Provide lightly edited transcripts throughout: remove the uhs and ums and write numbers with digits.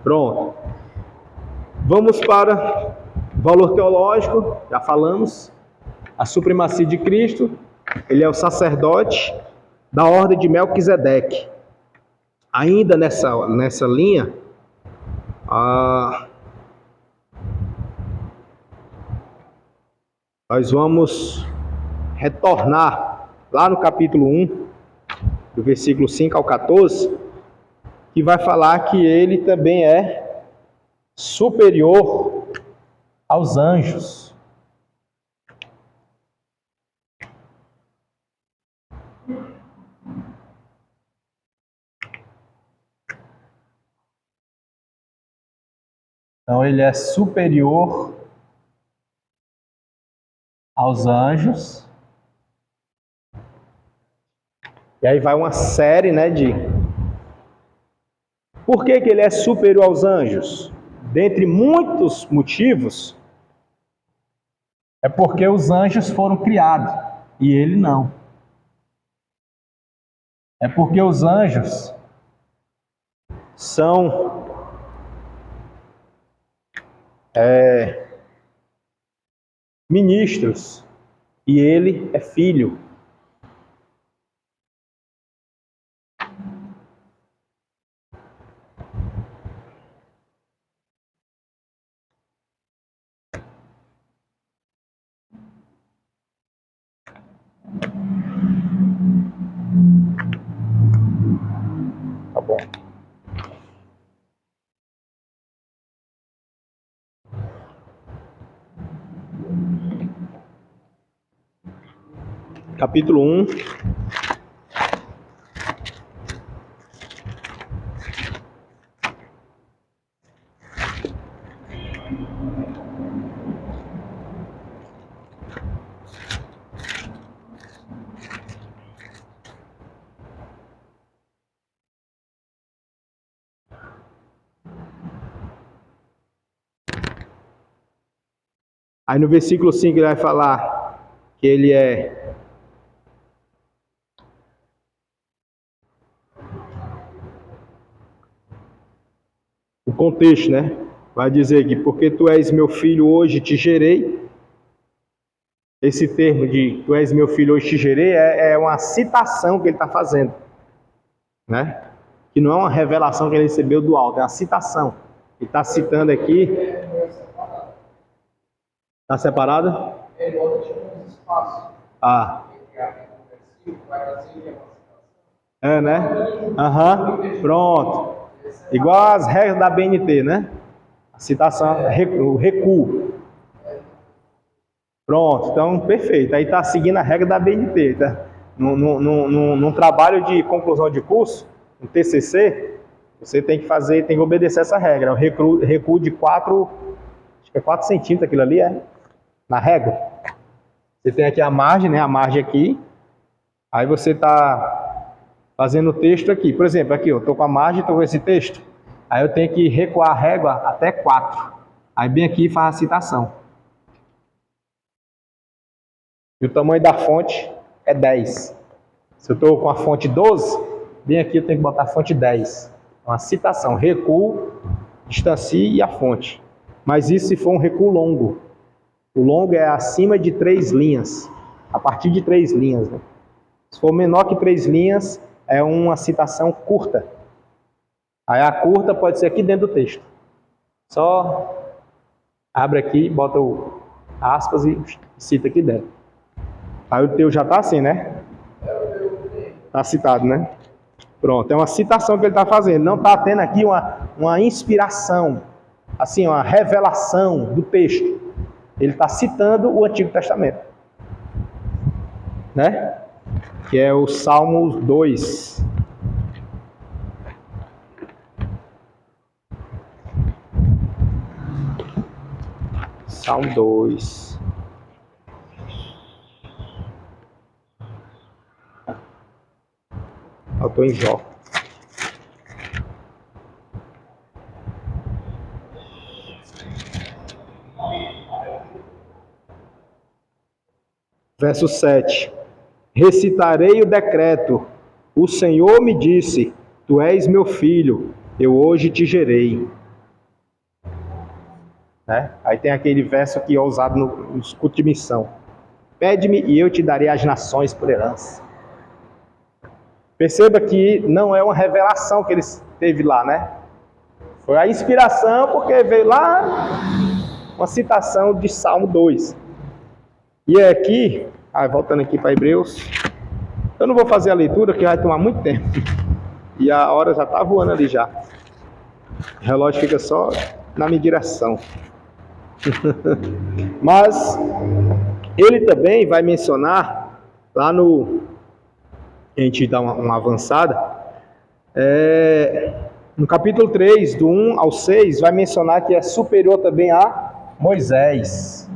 Pronto. Vamos para o valor teológico, já falamos. A supremacia de Cristo, ele é o sacerdote da ordem de Melquisedeque. Ainda nessa linha, nós vamos retornar lá no capítulo 1, do versículo 5 ao 14, que vai falar que ele também é superior aos anjos. Então ele é superior aos anjos. E aí vai uma série, de... Por que ele é superior aos anjos? Dentre muitos motivos, é porque os anjos foram criados e ele não. É porque os anjos são ministros e ele é filho. Tá bom. Capítulo 1. Aí no versículo 5 ele vai falar que ele é o contexto, Vai dizer que porque tu és meu filho, hoje te gerei. Esse termo de tu és meu filho, hoje te gerei é uma citação que ele está fazendo, Que não é uma revelação que ele recebeu do alto, é uma citação. Ele está citando aqui. Está separado? Ele bota tipo uns espaços. Pronto. Igual as regras da BNT, A citação, o recuo. Pronto, então perfeito. Aí está seguindo a regra da BNT, Num trabalho de conclusão de curso, no TCC, você tem que obedecer essa regra. O recuo de 4, acho que é 4 centímetros aquilo ali, na régua. Você tem aqui a margem, A margem aqui. Aí você está fazendo o texto aqui. Por exemplo, aqui eu estou com a margem, estou com esse texto. Aí eu tenho que recuar a régua até 4. Aí bem aqui faz a citação. E o tamanho da fonte é 10. Se eu estou com a fonte 12, bem aqui eu tenho que botar a fonte 10. Uma citação, recuo, distancie e a fonte. Mas isso se for um recuo longo. O longo é acima de 3 linhas. A partir de 3 linhas. Se for menor que 3 linhas, é uma citação curta. Aí a curta pode ser aqui dentro do texto. Só abre aqui, bota o aspas e cita aqui dentro. Aí o teu já está assim, Está citado, Pronto, é uma citação que ele está fazendo. Não está tendo aqui uma inspiração, assim, uma revelação do texto. Ele está citando o Antigo Testamento. Que é o Salmo 2. Salmo 2. Eu estou em Jó. Verso 7. Recitarei o decreto. O Senhor me disse, Tu és meu filho, eu hoje te gerei. Né? Aí tem aquele verso aqui usado no escudo de missão. Pede-me e eu te darei as nações por herança. Perceba que não é uma revelação que ele teve lá, né? Foi a inspiração porque veio lá uma citação de Salmo 2. E é aqui, voltando aqui para Hebreus, eu não vou fazer a leitura que vai tomar muito tempo. E a hora já está voando ali já. O relógio fica só na minha direção. Mas ele também vai mencionar lá no... A gente dá uma avançada. No capítulo 3, do 1 ao 6, vai mencionar que é superior também a Moisés.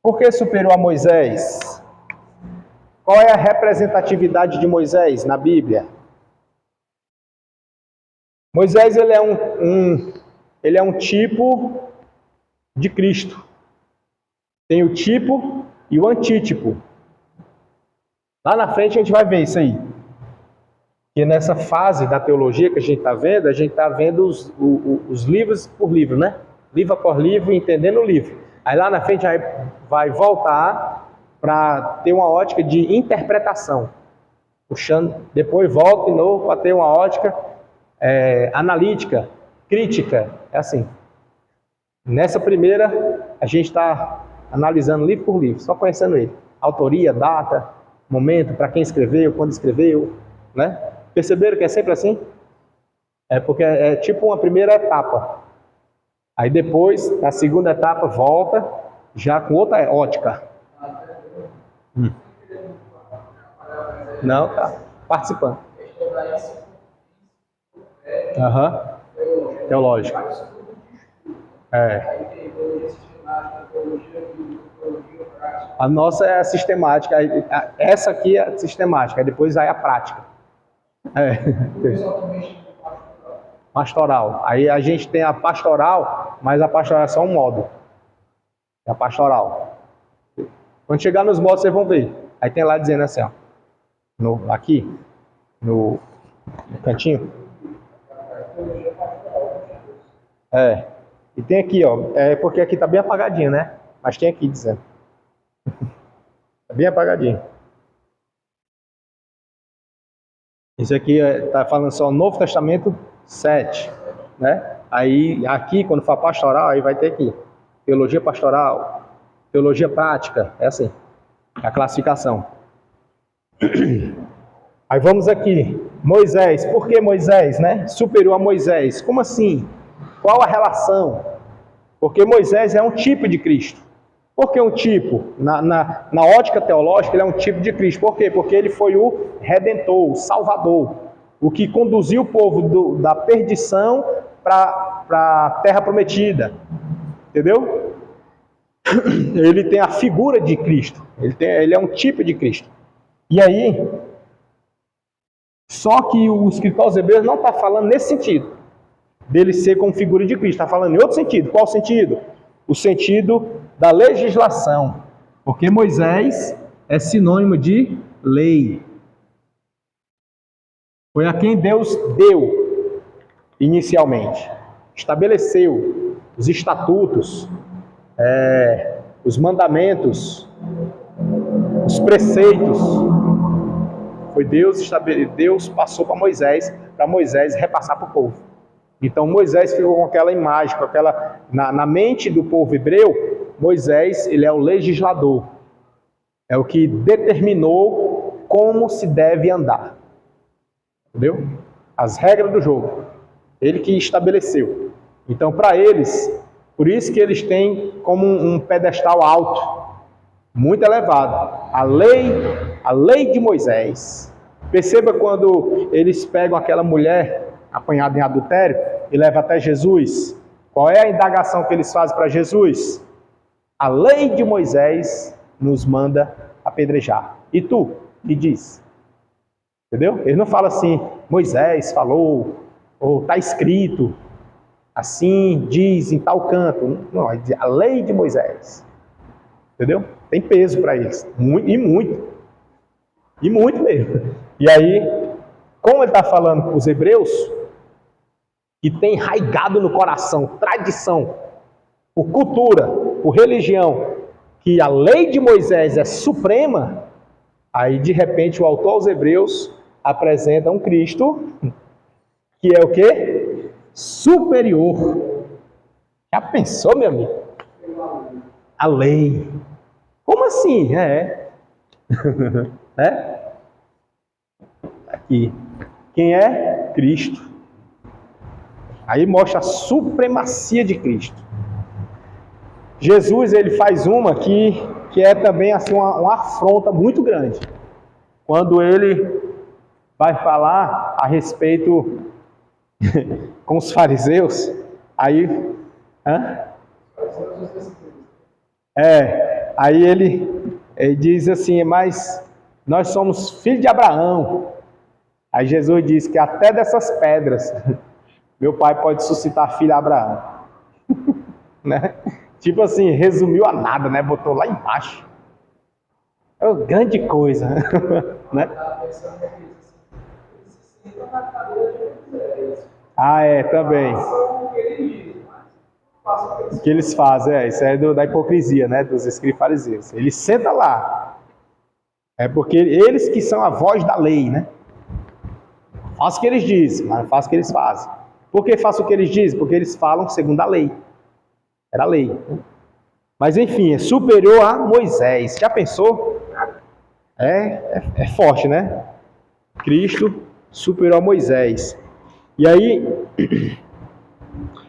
Por que superior a Moisés? Qual é a representatividade de Moisés na Bíblia? Moisés ele é um tipo de Cristo. Tem o tipo e o antítipo. Lá na frente a gente vai ver isso aí. E nessa fase da teologia que a gente está vendo os livros por livro, né? Livro por livro, entendendo o livro. Aí lá na frente vai voltar para ter uma ótica de interpretação. Puxando, depois volta de novo para ter uma ótica analítica, crítica. É assim. Nessa primeira, a gente está analisando livro por livro, só conhecendo ele. Autoria, data, momento, para quem escreveu, quando escreveu, né? Perceberam que é sempre assim? É porque é tipo uma primeira etapa. Aí depois, na segunda etapa, volta já com outra ótica. Não, tá participando. Teológico. A nossa é a sistemática. Essa aqui é a sistemática. Depois aí a prática. Pastoral. Aí a gente tem a pastoral, mas a pastoral é só um modo. É a pastoral. Quando chegar nos modos, vocês vão ver. Aí tem lá dizendo assim, ó. Aqui, no cantinho. E tem aqui, ó. Porque aqui tá bem apagadinho, né? Mas tem aqui dizendo. Tá bem apagadinho. Isso aqui está falando só Novo Testamento 7, né? Aí, aqui, quando for pastoral, aí vai ter aqui. Teologia pastoral, teologia prática, é assim, a classificação. Aí vamos aqui, Moisés, por que Moisés, né? Superior a Moisés, como assim? Qual a relação? Porque Moisés é um tipo de Cristo. Por que um tipo? Na ótica teológica, ele é um tipo de Cristo. Por quê? Porque ele foi o Redentor, o Salvador, o que conduziu o povo da perdição para a terra prometida. Entendeu? Ele tem a figura de Cristo. Ele é um tipo de Cristo. E aí, só que o escritor aos Hebreus não está falando nesse sentido, dele ser como figura de Cristo. Está falando em outro sentido. Qual sentido? O sentido da legislação, porque Moisés é sinônimo de lei. Foi a quem Deus deu inicialmente, estabeleceu os estatutos, os mandamentos, os preceitos. Foi Deus passou para Moisés repassar para o povo. Então Moisés ficou com aquela imagem, com aquela na mente do povo hebreu. Moisés, ele é o legislador, é o que determinou como se deve andar, entendeu? As regras do jogo, ele que estabeleceu. Então, para eles, por isso que eles têm como um pedestal alto, muito elevado, a lei de Moisés. Perceba quando eles pegam aquela mulher apanhada em adultério e levam até Jesus. Qual é a indagação que eles fazem para Jesus? A lei de Moisés nos manda apedrejar. E tu, que diz? Entendeu? Ele não fala assim, Moisés falou, ou está escrito, assim diz em tal canto. Não, ele diz a lei de Moisés. Entendeu? Tem peso para eles, e muito. E muito mesmo. E aí, como ele está falando para os hebreus, que tem enraigado no coração, tradição, por cultura, por religião, que a lei de Moisés é suprema, aí de repente o autor aos hebreus apresenta um Cristo que é o quê? Superior. Já pensou, meu amigo? A lei. Como assim? É. Aqui. Quem é? Cristo. Aí mostra a supremacia de Cristo. Jesus, ele faz uma que é também assim uma afronta muito grande. Quando ele vai falar a respeito com os fariseus, aí aí ele diz assim, mas nós somos filhos de Abraão. Aí Jesus diz que até dessas pedras meu pai pode suscitar filho a Abraão. Né? Tipo assim, resumiu a nada, né? Botou lá embaixo. É uma grande coisa. Né? Também. O que eles fazem, isso é da hipocrisia, né? Dos escribas fariseus. Eles sentam lá. É porque eles que são a voz da lei, né? Faça o que eles dizem, mas não faça o que eles fazem. Por que faça o que eles dizem? Porque eles falam segundo a lei. Era a lei. Mas enfim, é superior a Moisés. Já pensou? É forte, né? Cristo superior a Moisés. E aí,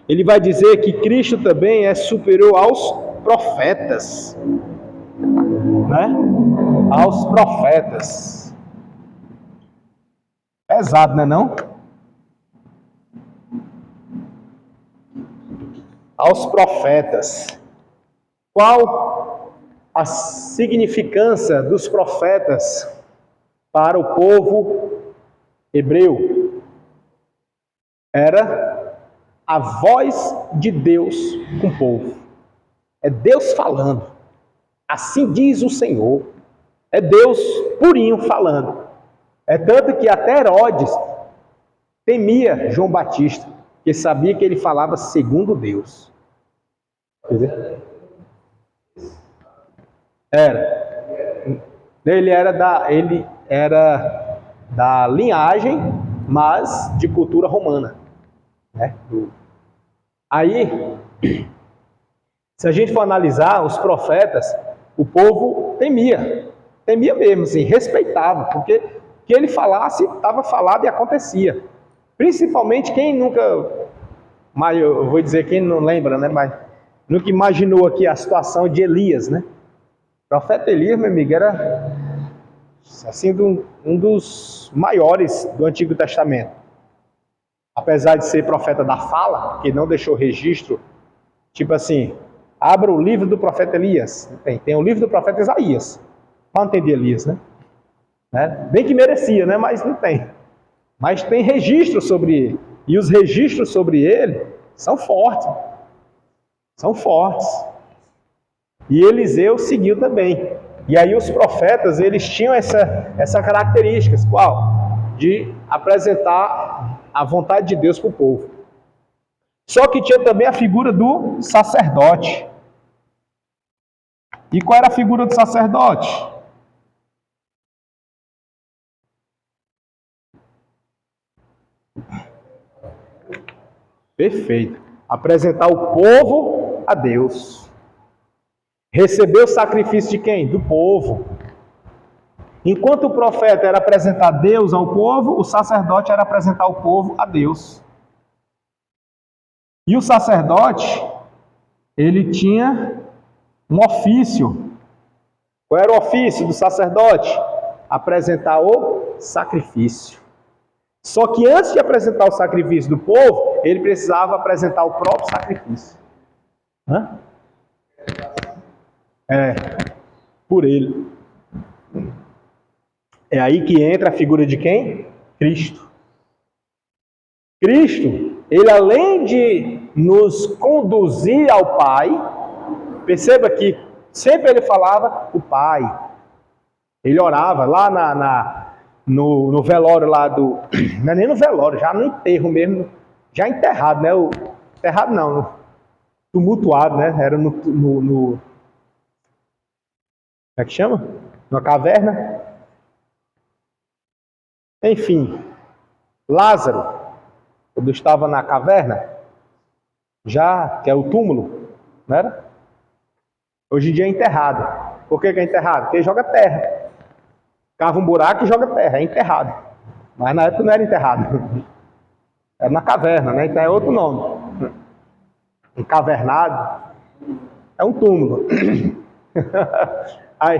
ele vai dizer que Cristo também é superior aos profetas. Né? Aos profetas. Pesado, não é não? Aos profetas. Qual a significância dos profetas para o povo hebreu? Era a voz de Deus com o povo. É Deus falando. Assim diz o Senhor. É Deus purinho falando. É tanto que até Herodes temia João Batista, porque sabia que ele falava segundo Deus. Quer dizer? Ele era da linhagem, mas de cultura romana. Né? Aí, se a gente for analisar os profetas, o povo temia mesmo, assim, respeitava, porque o que ele falasse estava falado e acontecia. Principalmente quem nunca, mas eu vou dizer quem não lembra, né? Mas nunca imaginou aqui a situação de Elias, né? O profeta Elias, meu amigo, era assim um dos maiores do Antigo Testamento. Apesar de ser profeta da fala, que não deixou registro, tipo assim, abra o livro do profeta Elias. Tem o livro do profeta Isaías. Mas não tem de Elias, né? Bem que merecia, né? Mas não tem. Mas tem registro sobre ele. E os registros sobre ele são fortes. São fortes. E Eliseu seguiu também. E aí os profetas, eles tinham essa característica. Qual? De apresentar a vontade de Deus para o povo. Só que tinha também a figura do sacerdote. E qual era a figura do sacerdote? Perfeito. Apresentar o povo a Deus. Receber o sacrifício de quem? Do povo. Enquanto o profeta era apresentar Deus ao povo, o sacerdote era apresentar o povo a Deus. E o sacerdote, ele tinha um ofício. Qual era o ofício do sacerdote? Apresentar o sacrifício. Só que antes de apresentar o sacrifício do povo, ele precisava apresentar o próprio sacrifício. Por ele. É aí que entra a figura de quem? Cristo. Cristo, ele além de nos conduzir ao Pai, perceba que sempre ele falava o Pai. Ele orava lá no velório lá do... Não é nem no velório, já no enterro mesmo. Já enterrado, né? Enterrado não, tumultuado, né? Era como é que chama? Numa caverna. Enfim, Lázaro, quando estava na caverna, já, que é o túmulo, não era? Hoje em dia é enterrado. Por que é enterrado? Porque joga terra. Cava um buraco e joga terra, é enterrado. Mas na época não era enterrado. Era na caverna, né? Então é outro nome. Encavernado. É um túmulo. Aí,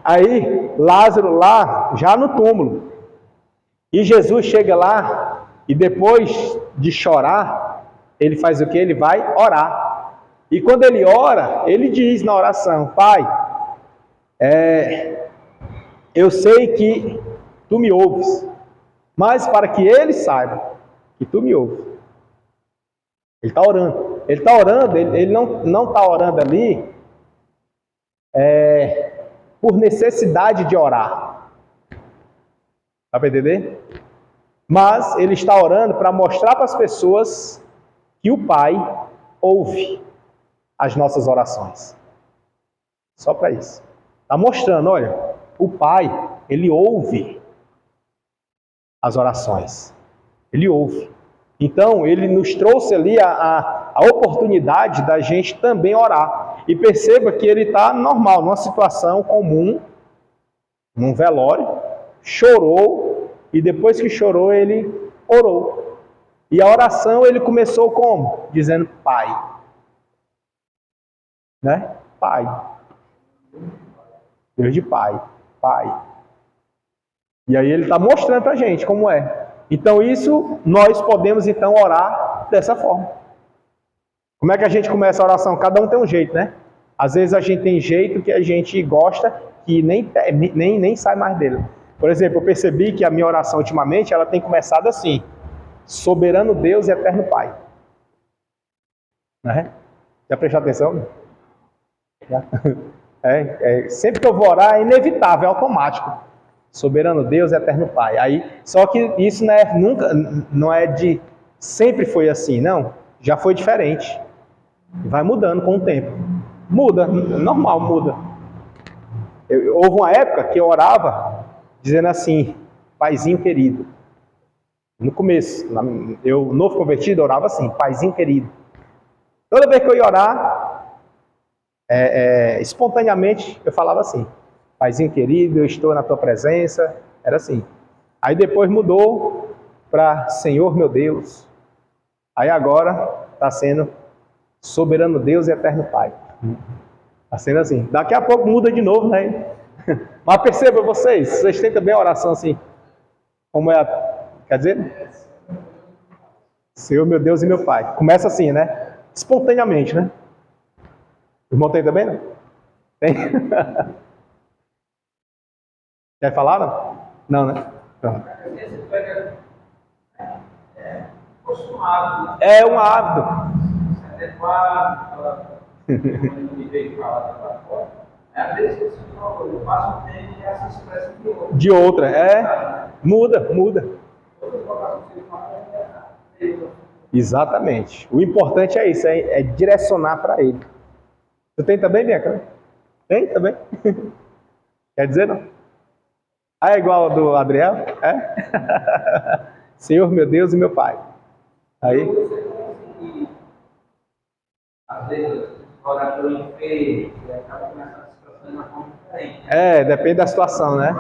aí, Lázaro lá, já no túmulo. E Jesus chega lá e depois de chorar, ele faz o quê? Ele vai orar. E quando ele ora, ele diz na oração: Pai, eu sei que tu me ouves, mas para que ele saiba que tu me ouves. Ele está orando. Ele está orando, ele não está orando ali por necessidade de orar. Dá para entender? Mas ele está orando para mostrar para as pessoas que o Pai ouve as nossas orações. Só para isso. Está mostrando, olha, o Pai, ele ouve as orações. Ele ouve. Então, ele nos trouxe ali a oportunidade da gente também orar. E perceba que ele está normal, numa situação comum, num velório, chorou, e depois que chorou, ele orou. E a oração ele começou como? Dizendo Pai. Né? Pai. Deus de Pai. Pai. E aí ele está mostrando para a gente como é. Então isso, nós podemos então orar dessa forma. Como é que a gente começa a oração? Cada um tem um jeito, né? Às vezes a gente tem jeito que a gente gosta que nem sai mais dele. Por exemplo, eu percebi que a minha oração ultimamente, ela tem começado assim: soberano Deus e eterno Pai. Né? Já prestou atenção? Já? Sempre que eu vou orar é inevitável, é automático. Soberano Deus e eterno Pai. Aí, só que isso não é de sempre foi assim, não. Já foi diferente. Vai mudando com o tempo. Muda, normal, muda. Houve uma época que eu orava dizendo assim: Paizinho querido. No começo, eu novo convertido, eu orava assim: Paizinho querido. Toda vez que eu ia orar, espontaneamente eu falava assim: Paizinho querido, eu estou na tua presença. Era assim. Aí depois mudou para Senhor meu Deus. Aí agora está sendo soberano Deus e eterno Pai. Está sendo assim. Daqui a pouco muda de novo, né? Mas perceba vocês têm também a oração assim. Como é quer dizer? Senhor meu Deus e meu Pai. Começa assim, né? Espontaneamente, né? O irmão tem também, não? Tem? Quer falar, não? Não, né? Não. É um hábito. De outra, muda. Exatamente. O importante é isso, é direcionar para ele. Você tem também, Bianca? Tem também? Quer dizer, não? Ah, é igual ao do Adriel? É? Senhor, meu Deus e meu Pai. Aí. Às vezes, orar pelo enfermo, e acaba começando a situação de uma forma diferente. Depende da situação, né?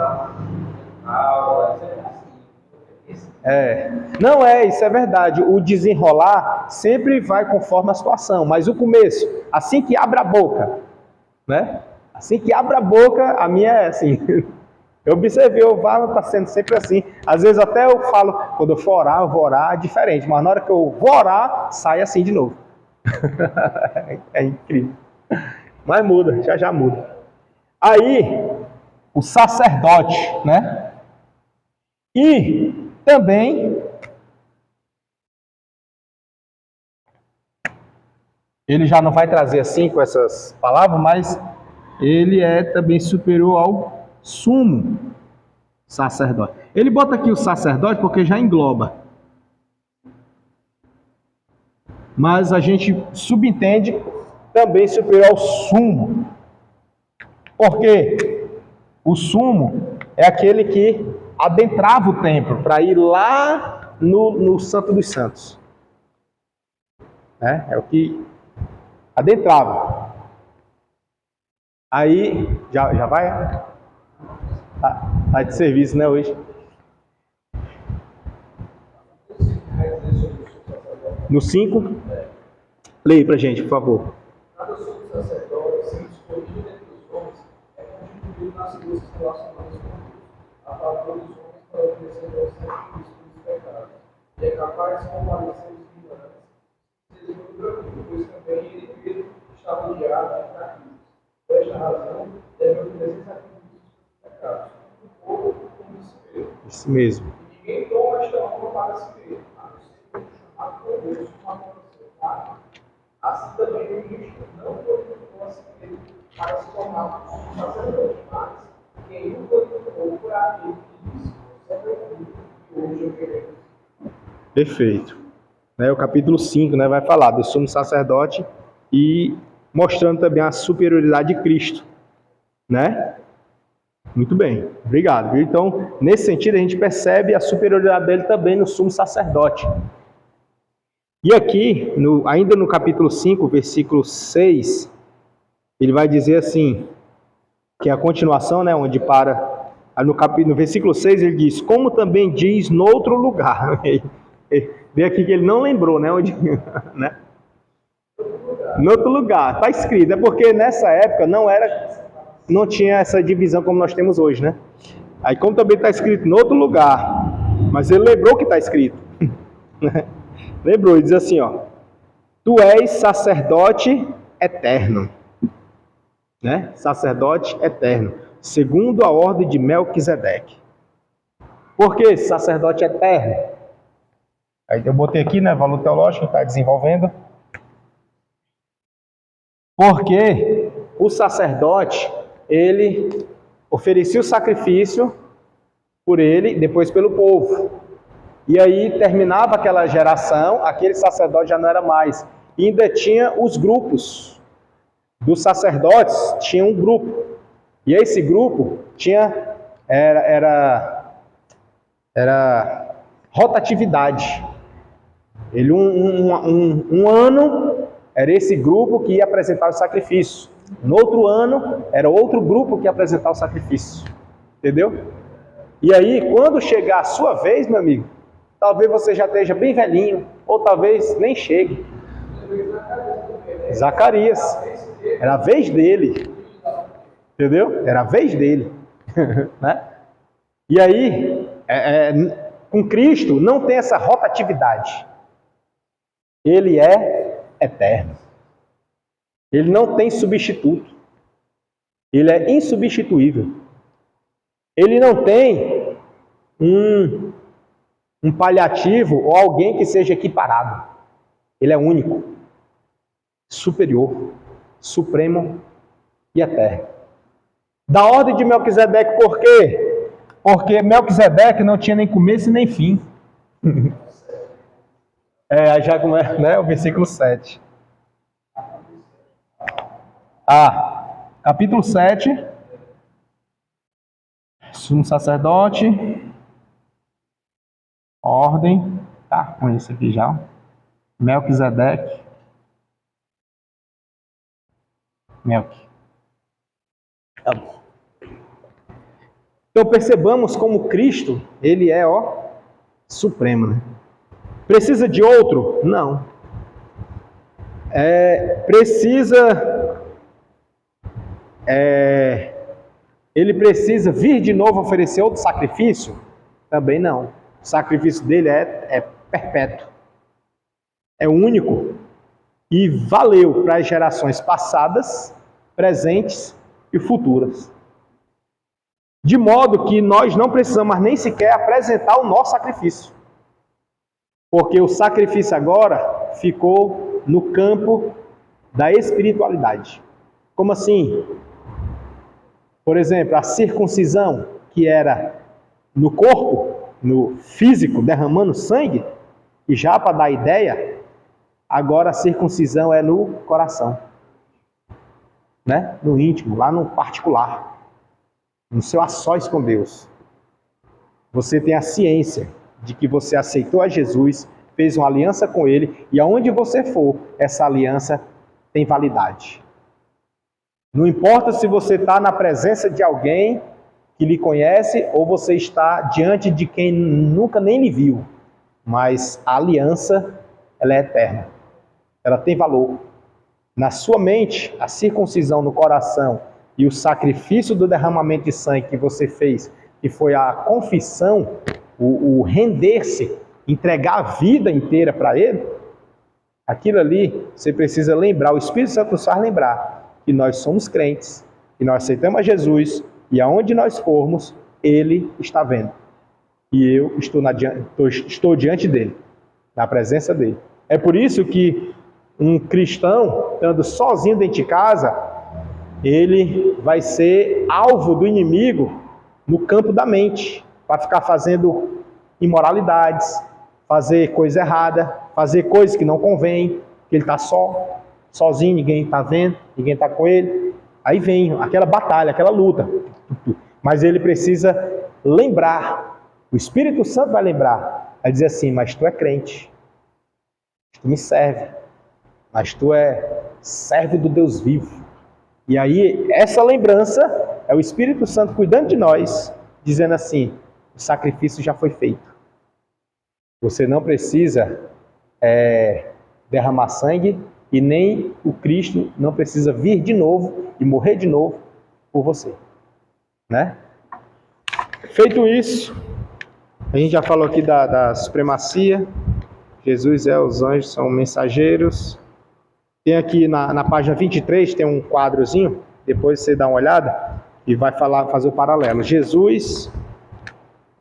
Não isso é verdade. O desenrolar sempre vai conforme a situação, mas o começo, assim que abre a boca, né? Assim que abre a boca, a minha é assim. Eu observei, o Val está sendo sempre assim. Às vezes até eu falo, quando eu for orar, eu vou orar diferente, mas na hora que eu vou orar, sai assim de novo. É incrível. Mas muda, já muda. Aí, o sacerdote, né? E também ele já não vai trazer assim com essas palavras, mas ele é também superior ao sumo sacerdote. Ele bota aqui o sacerdote porque já engloba. Mas a gente subentende também superior ao sumo. Porque o sumo é aquele que adentrava o templo para ir lá no Santo dos Santos. É o que adentrava. Aí, já vai? Tá de serviço, né, hoje? No 5, leia pra gente, por favor. Cada sumo sacerdote, sendo escolhido entre os homens, é constituído nas coisas relacionadas com Deus, a favor dos homens para oferecer aos sacrifícios dos pecados, e é capaz de comparecer os ignorantes, seja muito tranquilo, pois também ele mesmo está rodeado de fraquezas. Por esta razão, deve oferecer sacrifícios dos pecados, do povo como de si mesmo. Isso mesmo. E ninguém toma esta honra para si mesmo, a não ser como chamado por Deus com a mão do seu Pai. Assim também o Cristo não glorificou a si mesmo para se tornar um sacerdote, mas quem o glorificou por aquele que disse: você é meu filho, e hoje eu quero. Perfeito. O capítulo 5, vai falar do sumo sacerdote e mostrando também a superioridade de Cristo. Muito bem, obrigado. Então, nesse sentido, a gente percebe a superioridade dele também no sumo sacerdote. E aqui, ainda no capítulo 5, versículo 6, ele vai dizer assim, que é a continuação, onde para, no versículo 6 ele diz, como também diz no outro lugar. Vê aqui que ele não lembrou, onde, no outro lugar, está escrito, é porque nessa época não tinha essa divisão como nós temos hoje, Aí como também está escrito no outro lugar, mas ele lembrou que está escrito, Lembrou, ele diz assim, tu és sacerdote eterno, Sacerdote eterno, segundo a ordem de Melquisedeque. Por que sacerdote eterno? Aí eu botei aqui, valor teológico, está desenvolvendo. Porque o sacerdote, ele oferecia o sacrifício por ele, depois pelo povo. E aí terminava aquela geração, aquele sacerdote já não era mais. E ainda tinha os grupos dos sacerdotes, tinha um grupo. E esse grupo era rotatividade. Ele um ano era esse grupo que ia apresentar o sacrifício. No outro ano era outro grupo que ia apresentar o sacrifício. Entendeu? E aí, quando chegar a sua vez, meu amigo, talvez você já esteja bem velhinho, ou talvez nem chegue. Zacarias. Era a vez dele. Entendeu? Era a vez dele. E aí, com Cristo, não tem essa rotatividade. Ele é eterno. Ele não tem substituto. Ele é insubstituível. Ele não tem um paliativo ou alguém que seja equiparado. Ele é único, superior, supremo e eterno. Da ordem de Melquisedeque, por quê? Porque Melquisedeque não tinha nem começo nem fim. Aí já começa, o versículo 7. Capítulo 7. Sumo sacerdote. Ordem. Tá, com isso aqui já. Melquisedeque. Tá bom. Então percebamos como Cristo, ele é, supremo, Precisa de outro? Não. Ele precisa vir de novo oferecer outro sacrifício? Também não. O sacrifício dele é perpétuo. É único. E valeu para as gerações passadas, presentes e futuras. De modo que nós não precisamos nem sequer apresentar o nosso sacrifício. Porque o sacrifício agora ficou no campo da espiritualidade. Como assim? Por exemplo, a circuncisão, que era no corpo, no físico, derramando sangue, e já para dar ideia, agora a circuncisão é no coração, né? No íntimo, lá no particular, no seu a sós com Deus. Você tem a ciência de que você aceitou a Jesus, fez uma aliança com Ele, e aonde você for, essa aliança tem validade. Não importa se você está na presença de alguém que lhe conhece, ou você está diante de quem nunca nem lhe viu, mas a aliança, ela é eterna. Ela tem valor. Na sua mente, a circuncisão no coração e o sacrifício do derramamento de sangue que você fez, que foi a confissão, o render-se, entregar a vida inteira para Ele, aquilo ali, você precisa lembrar, o Espírito Santo nos faz lembrar que nós somos crentes, que nós aceitamos a Jesus, e aonde nós formos, Ele está vendo. E eu estou diante dEle, na presença dEle. É por isso que um cristão, estando sozinho dentro de casa, ele vai ser alvo do inimigo no campo da mente, para ficar fazendo imoralidades, fazer coisa errada, fazer coisas que não convém, que ele está sozinho, ninguém está vendo, ninguém está com ele. Aí vem aquela batalha, aquela luta. Mas ele precisa lembrar, o Espírito Santo vai lembrar, vai dizer assim, mas tu é crente, tu me serve, mas tu é servo do Deus vivo. E aí, essa lembrança é o Espírito Santo cuidando de nós, dizendo assim, o sacrifício já foi feito. Você não precisa derramar sangue, e nem o Cristo não precisa vir de novo e morrer de novo por você. Né? Feito isso, a gente já falou aqui da supremacia. Jesus os anjos são mensageiros. Tem aqui na página 23, tem um quadrozinho, depois você dá uma olhada e vai fazer o paralelo. Jesus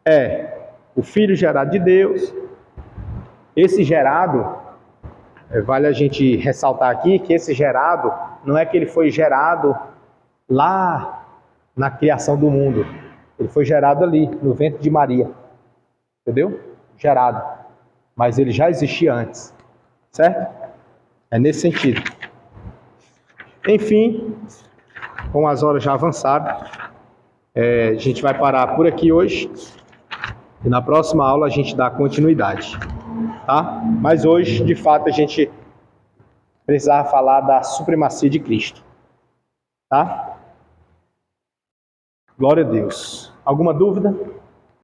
é o Filho gerado de Deus. Esse gerado, vale a gente ressaltar aqui que esse gerado não é que ele foi gerado lá na criação do mundo. Ele foi gerado ali, no ventre de Maria. Entendeu? Gerado. Mas ele já existia antes. Certo? É nesse sentido. Enfim, com as horas já avançadas, a gente vai parar por aqui hoje. E na próxima aula a gente dá continuidade. Tá? Mas hoje, de fato, a gente precisava falar da supremacia de Cristo. Tá? Glória a Deus. Alguma dúvida?